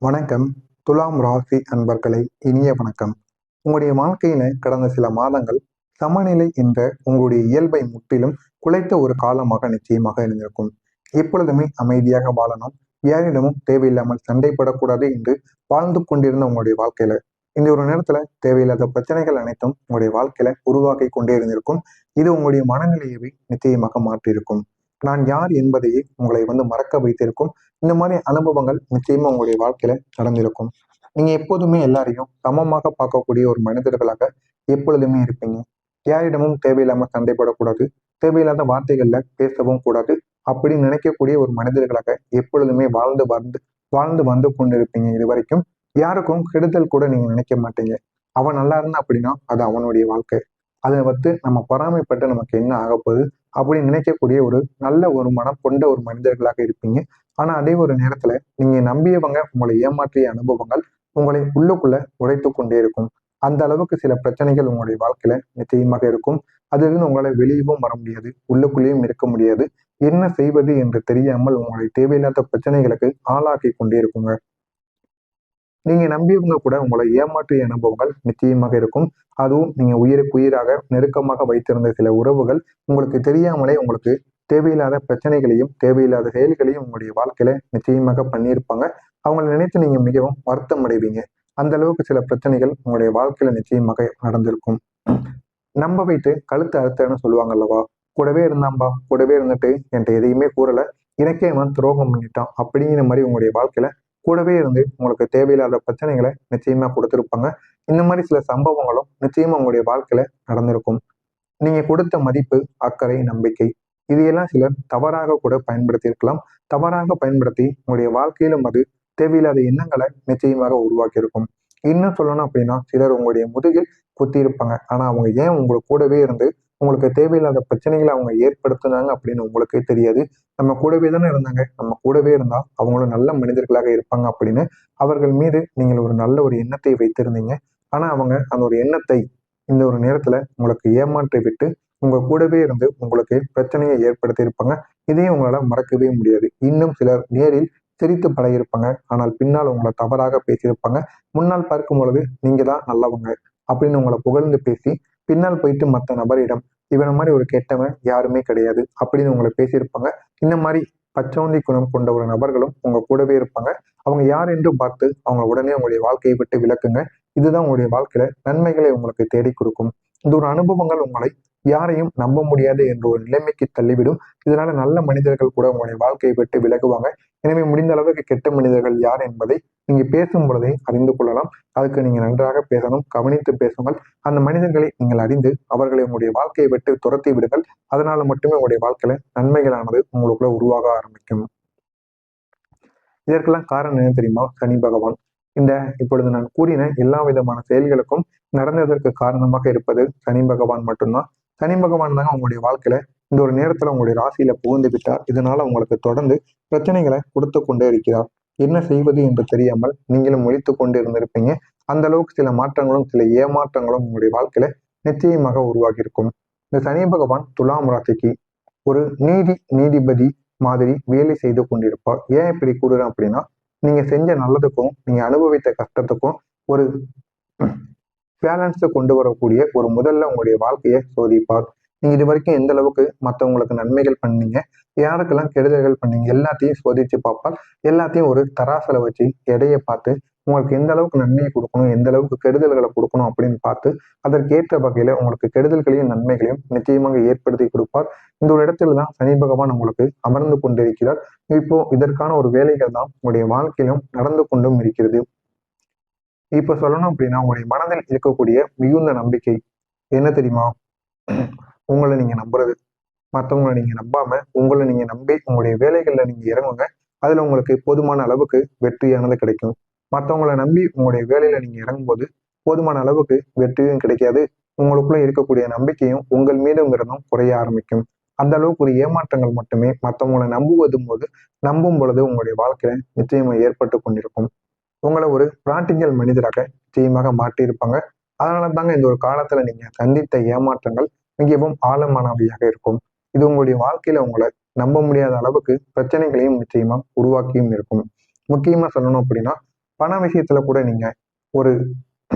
வணக்கம். துலாம் ராசி அன்பர்களை இனிய வணக்கம். உங்களுடைய வாழ்க்கையில கடந்த சில மாதங்கள் சமநிலை என்ற உங்களுடைய இயல்பை முற்றிலும் குலைத்த ஒரு காலமாக நிச்சயமாக இருந்திருக்கும். எப்பொழுதுமே அமைதியாக வாழணும், யாரிடமும் தேவையில்லாமல் சண்டைப்படக்கூடாது என்று வாழ்ந்து கொண்டிருந்த உங்களுடைய வாழ்க்கையில இந்த ஒரு நேரத்துல தேவையில்லாத பிரச்சனைகள் அனைத்தும் உங்களுடைய வாழ்க்கையில உருவாக்கி கொண்டே இருந்திருக்கும். இது உங்களுடைய மனநிலையை நிச்சயமாக மாற்றியிருக்கும். நான் யார் என்பதையே உங்களை மறக்க வைத்திருக்கும். இந்த மாதிரி அனுபவங்கள் நிச்சயமா உங்களுடைய வாழ்க்கையில நடந்திருக்கும். நீங்க எப்போதுமே எல்லாரையும் சமமாக பார்க்கக்கூடிய ஒரு மனிதர்களாக எப்பொழுதுமே இருப்பீங்க. யாரிடமும் தேவையில்லாம சண்டைப்படக்கூடாது, தேவையில்லாத வார்த்தைகள்ல பேசவும் கூடாது அப்படின்னு நினைக்கக்கூடிய ஒரு மனிதர்களாக எப்பொழுதுமே வாழ்ந்து வந்து கொண்டிருப்பீங்க. இது வரைக்கும் யாருக்கும் கெடுதல் கூட நீங்க நினைக்க மாட்டீங்க. அவன் நல்லா இருந்தா அப்படின்னா அது அவனுடைய வாழ்க்கை. அதை நம்ம பொறாமைப்பட்டு நமக்கு என்ன ஆகப்போகுது அப்படின்னு நினைக்கக்கூடிய நல்ல ஒரு மனம் கொண்ட ஒரு மனிதர்களாக இருப்பீங்க. ஆனா அதே ஒரு நேரத்துல நீங்க நம்பியவங்க உங்களை ஏமாற்றிய அனுபவங்கள் உங்களை உள்ளுக்குள்ள உடைத்து கொண்டே இருக்கும். அந்த அளவுக்கு சில பிரச்சனைகள் உங்களுடைய வாழ்க்கையில நிச்சயமாக இருக்கும். அதிலிருந்து உங்களை வெளியவும் வர முடியாது, உள்ளுக்குள்ளேயும் இருக்க முடியாது. என்ன செய்வது என்று தெரியாமல் உங்களை தேவையில்லாத பிரச்சனைகளுக்கு ஆளாக்கி கொண்டே இருக்குங்க. நீங்க நம்பியவங்க கூட உங்களை ஏமாற்றிய அனுபவங்கள் நிச்சயமாக இருக்கும். அதுவும் நீங்க உயிருக்கு உயிராக நெருக்கமாக வைத்திருந்த சில உறவுகள் உங்களுக்கு தெரியாமலே உங்களுக்கு தேவையில்லாத பிரச்சனைகளையும் தேவையில்லாத செயல்களையும் உங்களுடைய வாழ்க்கையில நிச்சயமாக பண்ணியிருப்பாங்க. அவங்களை நினைத்து நீங்க மிகவும் வருத்தம் அடைவீங்க. அந்த அளவுக்கு சில பிரச்சனைகள் உங்களுடைய வாழ்க்கையில நிச்சயமாக நடந்திருக்கும். நம்ப வைத்து கழுத்து அறுத்தன்னு சொல்லுவாங்க அல்லவா? கூடவே இருந்தாம்பா, கூடவே இருந்துட்டு என்கிட்ட எதையுமே கூறல, எனக்கே அவன் துரோகம் பண்ணிட்டான் அப்படிங்கிற மாதிரி உங்களுடைய வாழ்க்கையில கூடவே இருந்து உங்களுக்கு தேவையில்லாத பிரச்சனைகளை நிச்சயமா கொடுத்திருப்பாங்க. இந்த மாதிரி சில சம்பவங்களும் நிச்சயமா உங்களுடைய வாழ்க்கையில நடந்திருக்கும். நீங்க கொடுத்த மதிப்பு, அக்கறை, நம்பிக்கை இதையெல்லாம் சிலர் தவறாக கூட பயன்படுத்தி இருக்கலாம். தவறாக பயன்படுத்தி உங்களுடைய வாழ்க்கையிலும் அது தேவையில்லாத எண்ணங்களை நிச்சயமாக உருவாக்கி இருக்கும். இன்னும் சொல்லணும் அப்படின்னா சிலர் உங்களுடைய முதுகில் குத்தி இருப்பாங்க. ஆனா அவங்க ஏன் உங்களுக்கு கூடவே இருந்து உங்களுக்கு தேவையில்லாத பிரச்சனைகளை அவங்க ஏற்படுத்தினாங்க அப்படின்னு உங்களுக்கே தெரியாது. நம்ம கூடவே தானே இருந்தாங்க, நம்ம கூடவே இருந்தா அவங்களும் நல்ல மனிதர்களாக இருப்பாங்க அப்படின்னு அவர்கள் மீது நீங்கள் ஒரு நல்ல ஒரு எண்ணத்தை வைத்திருந்தீங்க. ஆனா அவங்க அந்த ஒரு எண்ணத்தை இந்த ஒரு நேரத்துல உங்களுக்கு ஏமாற்றி விட்டு உங்க கூடவே இருந்து உங்களுக்கு பிரச்சனையை ஏற்படுத்தி இருப்பாங்க. இதையும் உங்களால மறக்கவே முடியாது. இன்னும் சிலர் நேரில் சிரித்து பழகியிருப்பாங்க, ஆனால் பின்னால் உங்களை தவறாக பேசியிருப்பாங்க. முன்னால் பார்க்கும் பொழுது நீங்க தான் நல்லவங்க அப்படின்னு உங்களை புகழ்ந்து பேசி பின்னால் போயிட்டு மற்ற நபரிடம் இவன மாதிரி ஒரு கெட்டவன் யாருமே கிடையாது அப்படின்னு உங்களை பேசியிருப்பாங்க. இந்த மாதிரி பச்சோந்தி குணம் கொண்ட ஒரு நபர்களும் உங்க கூடவே இருப்பாங்க. அவங்க யார் என்று பார்த்து அவங்க உடனே உங்களுடைய வாழ்க்கையை விட்டு விலக்குங்க. இதுதான் உங்களுடைய வாழ்க்கையில நன்மைகளை உங்களுக்கு தேடி கொடுக்கும். இந்த ஒரு அனுபவங்கள் உங்களை யாரையும் நம்ப முடியாது என்ற ஒரு நிலைமைக்கு தள்ளிவிடும். இதனால நல்ல மனிதர்கள் கூட உங்களுடைய வாழ்க்கையை விட்டு விலகுவாங்க. எனவே முடிந்த அளவுக்கு கெட்ட மனிதர்கள் யார் என்பதை நீங்க பேசும் பொழுதே அறிந்து கொள்ளலாம். அதுக்கு நீங்க நன்றாக பேசணும், கவனித்து பேசுங்கள். அந்த மனிதர்களை நீங்கள் அறிந்து அவர்களை உங்களுடைய வாழ்க்கையை விட்டு துரத்தி விடுங்கள். அதனால மட்டுமே உங்களுடைய வாழ்க்கையில நன்மைகளானது உங்களுக்குள்ள உருவாக ஆரம்பிக்கும். இதற்கெல்லாம் காரணம் என்ன தெரியுமா? சனி பகவான். இந்த இப்பொழுது நான் கூறின எல்லா விதமான செயல்களுக்கும் நடந்ததற்கு காரணமாக இருப்பது சனி பகவான் மட்டும்தான். சனி பகவான் தாங்க உங்களுடைய வாழ்க்கையில இந்த ஒரு நேரத்துல உங்களுடைய ராசியில புகுந்து விட்டார். இதனால உங்களுக்கு தொடர்ந்து பிரச்சனைகளை கொடுத்து கொண்டே இருக்கிறார். என்ன செய்வது என்று தெரியாமல் நீங்களும் முழித்து கொண்டு இருந்திருப்பீங்க. அந்த அளவுக்கு சில மாற்றங்களும் சில ஏமாற்றங்களும் உங்களுடைய வாழ்க்கையில நிச்சயமாக உருவாகி இருக்கும். இந்த சனி பகவான் துலாம் ராசிக்கு ஒரு நீதிபதி மாதிரி வேலை செய்து கொண்டிருப்பார். ஏன் இப்படி கூறுறேன் அப்படின்னா, நீங்க செஞ்ச நல்லதுக்கும் நீங்க அனுபவித்த கஷ்டத்துக்கும் ஒரு பேலன்ஸை கொண்டு வரக்கூடிய ஒரு முதல்ல உங்களுடைய வாழ்க்கையை சோதிப்பார். நீங்க இது வரைக்கும் எந்த அளவுக்கு மற்றவங்களுக்கு நன்மைகள் பண்ணீங்க, யாருக்கெல்லாம் கெடுதல்கள் பண்ணீங்க, எல்லாத்தையும் சோதிச்சு பார்ப்பார். எல்லாத்தையும் ஒரு தராசில வச்சு எடையை பார்த்து உங்களுக்கு எந்த அளவுக்கு நன்மையை கொடுக்கணும், எந்த அளவுக்கு கெடுதல்களை கொடுக்கணும் அப்படின்னு பார்த்து அதற்கேற்ற வகையில உங்களுக்கு கெடுதல்களையும் நன்மைகளையும் நிச்சயமாக ஏற்படுத்தி கொடுப்பார். இந்த ஒரு இடத்துல தான் சனி பகவான் உங்களுக்கு அமர்ந்து கொண்டிருக்கிறார். இப்போ இதற்கான ஒரு வேலைகள் தான் உங்களுடைய வாழ்க்கையிலும் நடந்து கொண்டும் இருக்கிறது. இப்ப சொல்லணும் அப்படின்னா உங்களுடைய மனதில் இருக்கக்கூடிய மிகுந்த நம்பிக்கை என்ன தெரியுமா? உங்களை நீங்க நம்புறது. மற்றவங்களை நீங்க நம்பாம உங்களை நீங்க நம்பி உங்களுடைய வேலைகள்ல நீங்க இறங்குங்க. அதுல உங்களுக்கு போதுமான அளவுக்கு வெற்றியானது கிடைக்கும். மற்றவங்களை நம்பி உங்களுடைய வேலையில நீங்க இறங்கும்போது போதுமான அளவுக்கு வெற்றியும் கிடைக்காது. உங்களுக்குள்ள இருக்கக்கூடிய நம்பிக்கையும் உங்கள் மீதுங்கிறதும் குறைய ஆரம்பிக்கும். அந்த அளவுக்கு ஒரு ஏமாற்றங்கள் மட்டுமே மற்றவங்களை நம்பும் பொழுது உங்களுடைய வாழ்க்கையில நிச்சயமா ஏற்பட்டு கொண்டிருக்கும். உங்களை ஒரு பிராக்டிக்கல் மனிதராக நிச்சயமாக மாற்றியிருப்பாங்க. அதனால தாங்க இந்த ஒரு காலத்துல நீங்க சந்தித்த ஏமாற்றங்கள் மிகவும் ஆழமானவையாக இருக்கும். இது உங்களுடைய வாழ்க்கையில உங்களை நம்ப முடியாத அளவுக்கு பிரச்சனைகளையும் நிச்சயமா உருவாக்கியும் இருக்கும். முக்கியமா சொல்லணும் அப்படின்னா பண விஷயத்துல கூட நீங்க ஒரு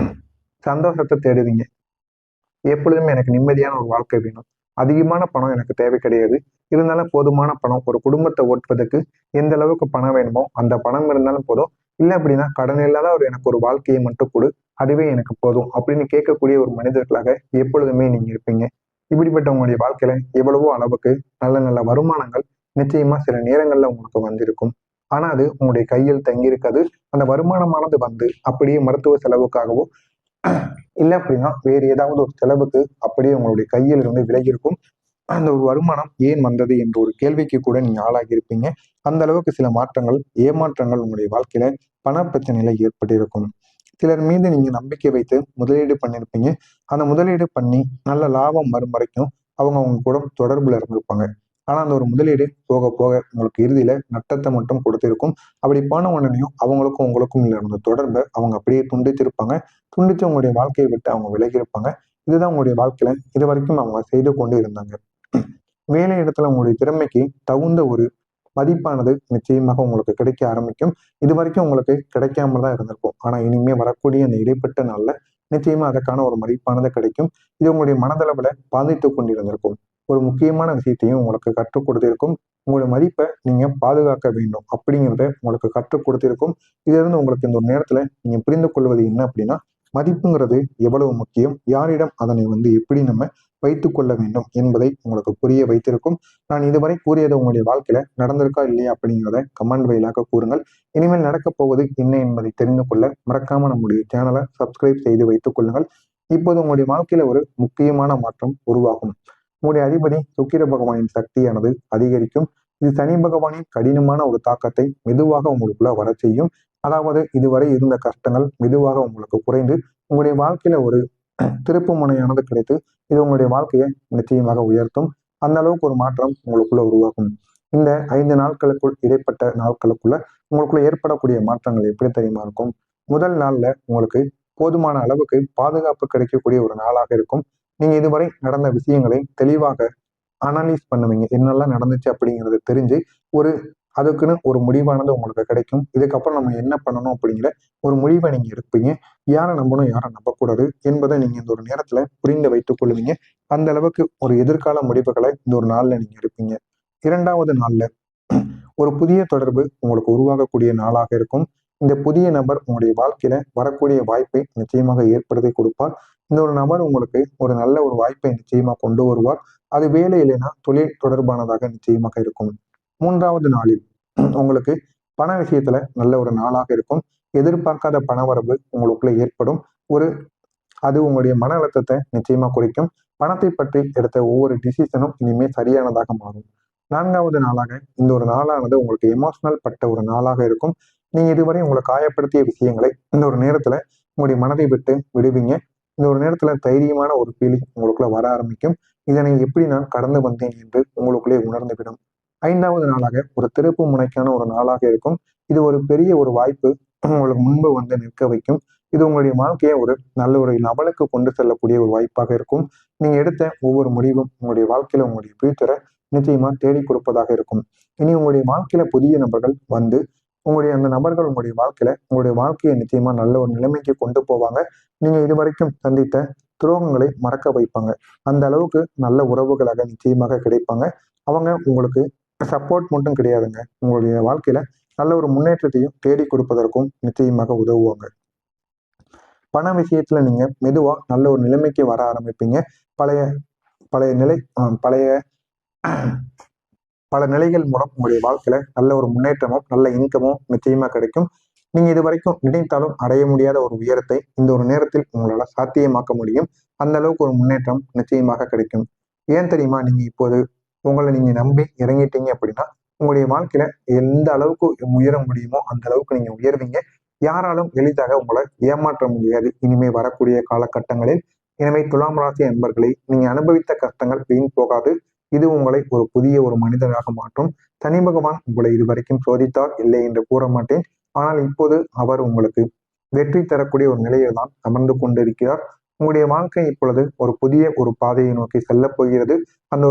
சந்தோஷத்தை தேடுவீங்க. எப்பொழுதுமே எனக்கு நிம்மதியான ஒரு வாழ்க்கை வேணும். அதிகமான பணம் எனக்கு தேவை கிடையாது. இருந்தாலும் போதுமான பணம் ஒரு குடும்பத்தை ஓட்டுவதற்கு எந்த அளவுக்கு பணம் வேணுமோ அந்த பணம் இருந்தாலும் போதும். இல்லை அப்படின்னா கடன் இல்லாத எனக்கு ஒரு வாழ்க்கையை மட்டும் கொடு. அதுவே எனக்கு போதும் அப்படின்னு கேட்கக்கூடிய ஒரு மனிதர்களாக எப்பொழுதுமே நீங்க இருப்பீங்க. இப்படிப்பட்ட உங்களுடைய வாழ்க்கையில எவ்வளவோ அளவுக்கு நல்ல நல்ல வருமானங்கள் நிச்சயமா சில நேரங்கள்ல உங்களுக்கு வந்திருக்கும். ஆனா அது உங்களுடைய கையில் தங்கியிருக்காது. அந்த வருமானமானது வந்து அப்படியே மருத்துவ செலவுக்காகவோ இல்லை அப்படின்னா வேறு ஏதாவது ஒரு செலவுக்கு அப்படியே உங்களுடைய கையில் இருந்து விலகி இருக்கும். அந்த ஒரு வருமானம் ஏன் வந்தது என்ற ஒரு கேள்விக்கு கூட நீங்க ஆளாகி இருப்பீங்க. அந்த அளவுக்கு சில மாற்றங்கள், ஏமாற்றங்கள் உங்களுடைய வாழ்க்கையில பண பிரச்சனையில ஏற்பட்டிருக்கும். சிலர் மீது நீங்க நம்பிக்கை வைத்து முதலீடு பண்ணியிருப்பீங்க. அந்த முதலீடு பண்ணி நல்ல லாபம் வரும் வரைக்கும் அவங்க உங்க கூட தொடர்புல இருந்திருப்பாங்க. ஆனா அந்த ஒரு முதலீடு போக போக உங்களுக்கு இறுதியில நட்டத்தை மட்டும் கொடுத்திருக்கும். அப்படி போன உடனேயும் அவங்களுக்கும் உங்களுக்கும் இருந்த தொடர்பை அவங்க அப்படியே துண்டித்திருப்பாங்க. துண்டிச்சு உங்களுடைய வாழ்க்கையை விட்டு அவங்க விலகி இருப்பாங்க. இதுதான் உங்களுடைய வாழ்க்கையில இது வரைக்கும் அவங்க செய்து கொண்டு இருந்தாங்க. வேலை இடத்துல உங்களுடைய திறமைக்கு தகுந்த ஒரு மதிப்பானது நிச்சயமாக உங்களுக்கு கிடைக்க ஆரம்பிக்கும். இது வரைக்கும் உங்களுக்கு கிடைக்காம தான் இருந்திருக்கும். ஆனா இனிமே வரக்கூடிய அந்த இடைப்பட்ட நாள்ல நிச்சயமா அதற்கான ஒரு மதிப்பானது கிடைக்கும். இது உங்களுடைய மனதளவுல பாதித்துக் கொண்டிருந்திருக்கும். ஒரு முக்கியமான விஷயத்தையும் உங்களுக்கு கற்றுக் கொடுத்திருக்கும். உங்களுடைய மதிப்பை நீங்க பாதுகாக்க வேண்டும் அப்படிங்கிறத உங்களுக்கு கற்றுக் கொடுத்திருக்கும். இதுல இருந்து உங்களுக்கு இந்த ஒரு நேரத்துல நீங்க புரிந்து கொள்வது என்ன அப்படின்னா, மதிப்புங்கிறது எவ்வளவு முக்கியம், யாரிடம் அதனை எப்படி நம்ம வைத்துக் கொள்ள வேண்டும் என்பதை உங்களுக்கு புரிய வைத்திருக்கும். நான் இதுவரை கூறியது உங்களுடைய வாழ்க்கையில நடந்திருக்கா இல்லையா அப்படிங்கிறத கமெண்ட் வாயிலாக கூறுங்கள். இனிமேல் நடக்கப் போவது என்ன என்பதை தெரிந்து கொள்ள மறக்காம நம்முடைய சேனலை சப்ஸ்கிரைப் செய்து வைத்துக் கொள்ளுங்கள். இப்போது உங்களுடைய வாழ்க்கையில ஒரு முக்கியமான மாற்றம் உருவாகும். உங்களுடைய அதிபதி சுக்கிர பகவானின் சக்தியானது அதிகரிக்கும். இது சனி பகவானின் கடினமான ஒரு தாக்கத்தை மெதுவாக உங்களுக்குள்ள வர செய்யும். அதாவது இதுவரை இருந்த கஷ்டங்கள் மெதுவாக உங்களுக்கு குறைந்து உங்களுடைய வாழ்க்கையில ஒரு திருப்பு முனையானது கிடைத்து இது உங்களுடைய வாழ்க்கையை நிச்சயமாக உயர்த்தும். அந்த அளவுக்கு ஒரு மாற்றம் உங்களுக்குள்ள உருவாகும். இந்த 5 நாட்களுக்குள் இடைப்பட்ட நாட்களுக்குள்ள உங்களுக்குள்ள ஏற்படக்கூடிய மாற்றங்கள் எப்படி தெரியுமா இருக்கும்? முதல் நாள்ல உங்களுக்கு போதுமான அளவுக்கு பாதுகாப்பு கிடைக்கக்கூடிய ஒரு நாளாக இருக்கும். நீங்க இதுவரை நடந்த விஷயங்களை தெளிவாக அனலைஸ் பண்ணுவீங்க. என்னெல்லாம் நடந்துச்சு அப்படிங்கிறது தெரிஞ்சு ஒரு அதுக்குன்னு ஒரு முடிவானது உங்களுக்கு கிடைக்கும். இதுக்கப்புறம் நம்ம என்ன பண்ணணும் அப்படிங்கிற ஒரு முடிவை நீங்க எடுப்பீங்க. யாரை நம்பணும், யாரை நம்பக்கூடாது என்பதை நீங்க இந்த ஒரு நேரத்துல புரிந்து வைத்துக் கொள்வீங்க. அந்த அளவுக்கு ஒரு எதிர்கால முடிவுகளை இந்த ஒரு நாள்ல நீங்க எடுப்பீங்க. 2வது நாள்ல ஒரு புதிய தொடர்பு உங்களுக்கு உருவாகக்கூடிய நாளாக இருக்கும். இந்த புதிய நபர் உங்களுடைய வாழ்க்கையில வரக்கூடிய வாய்ப்பை நிச்சயமாக ஏற்படுத்தி கொடுப்பார். இந்த ஒரு நபர் உங்களுக்கு ஒரு நல்ல ஒரு வாய்ப்பை நிச்சயமா கொண்டு வருவார். அது வேலை இல்லைன்னா தொழில் தொடர்பானதாக நிச்சயமாக இருக்கும். 3வது நாளில் உங்களுக்கு பண விஷயத்துல நல்ல ஒரு நாளாக இருக்கும். எதிர்பார்க்காத பணவரவு உங்களுக்குள்ள ஏற்படும். ஒரு அது உங்களுடைய மன அழுத்தத்தை நிச்சயமா குறைக்கும். பணத்தை பற்றி எடுத்த ஒவ்வொரு டிசிஷனும் இனிமே சரியானதாக மாறும். 4வது நாளாக இந்த ஒரு நாளானது உங்களுக்கு எமோஷனல் பட்ட ஒரு நாளாக இருக்கும். நீங்க இதுவரை உங்களை காயப்படுத்திய விஷயங்களை இந்த ஒரு நேரத்துல உங்களுடைய மனதை விட்டு விடுவீங்க. இந்த ஒரு நேரத்துல தைரியமான ஒரு ஃபீலிங் உங்களுக்குள்ள வர ஆரம்பிக்கும். இதனை எப்படி நான் கடந்து வந்தேன் என்று உங்களுக்குள்ளே உணர்ந்துவிடும். 5வது நாளாக ஒரு திருப்பு முனைக்கான ஒரு நாளாக இருக்கும். இது ஒரு பெரிய ஒரு வாய்ப்பு உங்களுக்கு முன்பு வந்து நிற்க வைக்கும். இது உங்களுடைய வாழ்க்கையை ஒரு நல்ல ஒரு லெவலுக்கு கொண்டு செல்லக்கூடிய ஒரு வாய்ப்பாக இருக்கும். நீங்க எடுத்த ஒவ்வொரு முடிவும் உங்களுடைய வாழ்க்கையில உங்களுடைய ஃபியூச்சரை நிச்சயமா தேடி கொடுப்பதாக இருக்கும். இனி உங்களுடைய வாழ்க்கையில புதிய நபர்கள் வந்து உங்களுடைய அந்த நபர்கள் உங்களுடைய வாழ்க்கையில உங்களுடைய வாழ்க்கையை நிச்சயமா நல்ல ஒரு நிலைமைக்கு கொண்டு போவாங்க. நீங்க இதுவரைக்கும் சந்தித்த துரோகங்களை மறக்க வைப்பாங்க. அந்த அளவுக்கு நல்ல உறவுகளாக நிச்சயமாக கிடைப்பாங்க. அவங்க உங்களுக்கு சப்போர்ட் மட்டும் கிடையாதுங்க. உங்களுடைய வாழ்க்கையில நல்ல ஒரு முன்னேற்றத்தையும் தேடி கொடுப்பதற்கும் நிச்சயமாக உதவுவாங்க. பண விஷயத்துல நீங்க மெதுவா நல்ல ஒரு நிலைமைக்கு வர ஆரம்பிப்பீங்க. பழைய பழைய நிலை பழைய பல நிலைகள் மூலம் உங்களுடைய வாழ்க்கையில நல்ல ஒரு முன்னேற்றமும் நல்ல இன்கமும் நிச்சயமா கிடைக்கும். நீங்க இது வரைக்கும் நினைத்தாலும் அடைய முடியாத ஒரு உயரத்தை இந்த ஒரு நேரத்தில் உங்களால சாத்தியமாக்க முடியும். அந்த அளவுக்கு ஒரு முன்னேற்றம் நிச்சயமாக கிடைக்கும். ஏன் தெரியுமா? நீங்க இப்போது உங்களை நீங்க நம்பி இறங்கிட்டீங்க அப்படின்னா உங்களுடைய வாழ்க்கையில எந்த அளவுக்கு உயர முடியுமோ அந்த அளவுக்கு நீங்க உயர்வீங்க. யாராலும் எளிதாக உங்களை ஏமாற்ற முடியாது இனிமே வரக்கூடிய காலகட்டங்களில். எனவே துலாம் ராசி அன்பர்களை நீங்க அனுபவித்த கஷ்டங்கள் வீண் போகாது. இது உங்களை ஒரு புதிய ஒரு மனிதராக மாற்றும். சனி பகவான் உங்களை இதுவரைக்கும் சோதித்தார் இல்லை என்று கூற மாட்டேன். ஆனால் இப்போது அவர் உங்களுக்கு வெற்றி தரக்கூடிய ஒரு நிலையில் தான் அமர்ந்து கொண்டிருக்கிறார். உங்களுடைய வாழ்க்கை இப்பொழுது ஒரு புதிய ஒரு பாதையை நோக்கி செல்லப் போகிறது. அந்த ஒரு